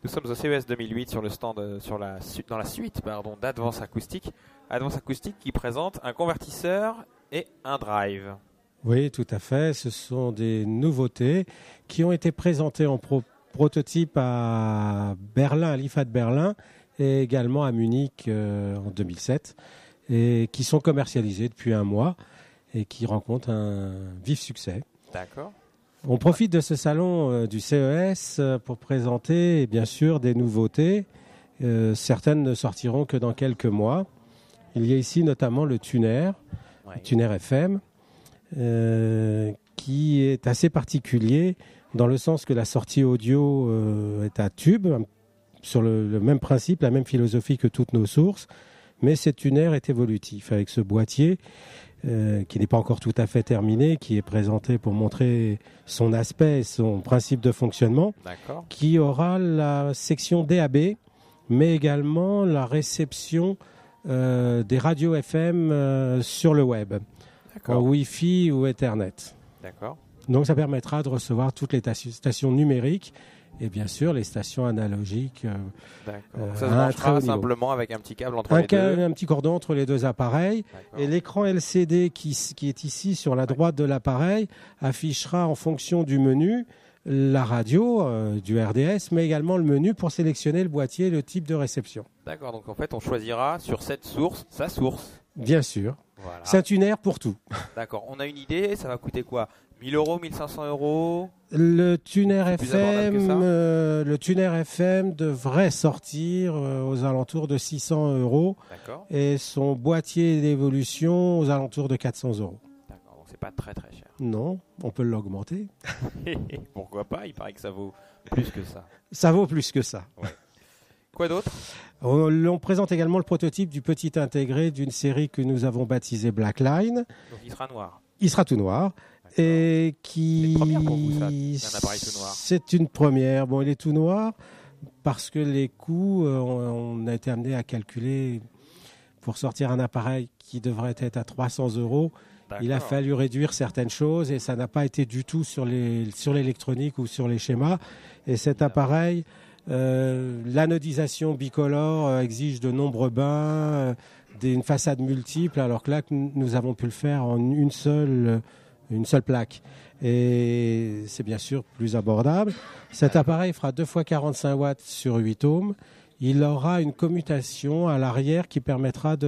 Nous sommes au CES 2008 sur le stand, dans la suite d'Advance Acoustique. Advance Acoustique qui présente un convertisseur et un drive. Oui, tout à fait. Ce sont des nouveautés qui ont été présentées en prototype à Berlin, à l'IFA de Berlin, et également à Munich en 2007, et qui sont commercialisées depuis un mois et qui rencontrent un vif succès. D'accord. On profite de ce salon du CES pour présenter bien sûr des nouveautés. Certaines ne sortiront que dans quelques mois. Il y a ici notamment le tuner, le tuner FM, qui est assez particulier dans le sens que la sortie audio est à tube, sur le même principe, la même philosophie que toutes nos sources, mais ce tuner est évolutif avec ce boîtier qui n'est pas encore tout à fait terminé, qui est présenté pour montrer son aspect et son principe de fonctionnement, qui aura la section DAB, mais également la réception des radios FM sur le web, en Wi-Fi ou Ethernet. D'accord. Donc ça permettra de recevoir toutes les stations numériques et bien sûr les stations analogiques. Ça se branchera simplement avec un petit câble entre les deux. Un petit cordon entre les deux appareils. Et l'écran LCD qui est ici sur la droite de l'appareil affichera en fonction du menu la radio du RDS, mais également le menu pour sélectionner le boîtier et le type de réception. D'accord, donc en fait on choisira sur cette source sa source. Bien sûr. Voilà. C'est un tuner pour tout. D'accord, on a une idée, ça va coûter quoi ? 1000 €, 1500 €? Le tuner FM devrait sortir aux alentours de 600 €. D'accord. Et son boîtier d'évolution aux alentours de 400 €. D'accord, donc c'est pas très très cher. Non, on peut l'augmenter. Pourquoi pas ? Il paraît que ça vaut plus que ça. Ça vaut plus que ça. Ouais. Quoi d'autre ? On présente également le prototype du petit intégré d'une série que nous avons baptisée Blackline. Donc il sera noir. Il sera tout noir. Et qui... C'est une première pour vous, ça, un appareil tout noir. C'est une première. Bon, il est tout noir parce que les coûts, on a été amené à calculer pour sortir un appareil qui devrait être à 300 €. D'accord. Il a fallu réduire certaines choses et ça n'a pas été du tout sur l'électronique ou sur les schémas. Et cet appareil, l'anodisation bicolore exige de nombreux bains, une façade multiple, alors que là, nous avons pu le faire en une seule plaque. Et c'est bien sûr plus abordable. Cet appareil fera 2 fois 45 watts sur 8 ohms. Il aura une commutation à l'arrière qui permettra de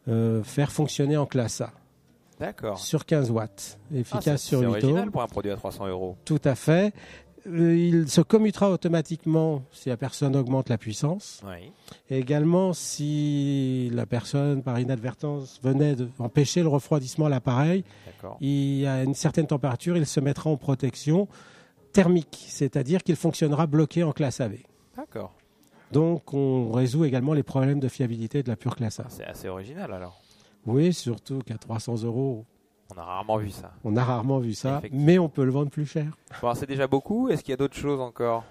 le faire fonctionner en classe A. D'accord. Sur 15 watts. Efficace sur 8 ohms. C'est original pour un produit à 300 €. Tout à fait. Il se commutera automatiquement si la personne augmente la puissance. Oui. Et également si la personne, par inadvertance, venait d'empêcher le refroidissement de l'appareil, il y a une certaine température, il se mettra en protection thermique, c'est-à-dire qu'il fonctionnera bloqué en classe AV. D'accord. Donc on résout également les problèmes de fiabilité de la pure classe A. C'est assez original alors. Oui, surtout qu'à 300 €. On a rarement vu ça. On a rarement vu ça, mais on peut le vendre plus cher. Bon, c'est déjà beaucoup. Est-ce qu'il y a d'autres choses encore ?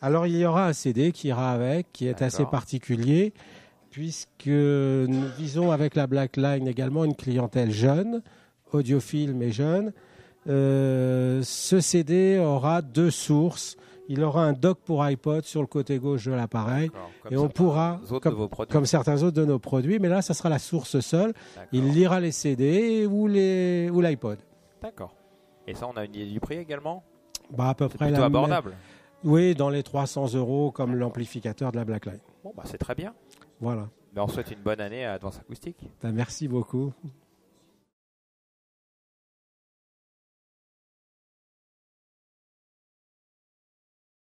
Alors, il y aura un CD qui ira avec, qui est assez particulier, puisque nous visons avec la Blackline également une clientèle jeune, audiophile mais jeune. Ce CD aura 2 sources. Il aura un dock pour iPod sur le côté gauche de l'appareil. Et on pourra, comme certains autres de nos produits, mais là, ça sera la source seule. D'accord. Il lira les CD ou l'iPod. D'accord. Et ça, on a une idée du prix également ? À peu près plutôt abordable. Oui, dans les 300 € comme l'amplificateur de la Blackline. Bon, c'est très bien. Voilà. On souhaite une bonne année à Advance Acoustique. Merci beaucoup.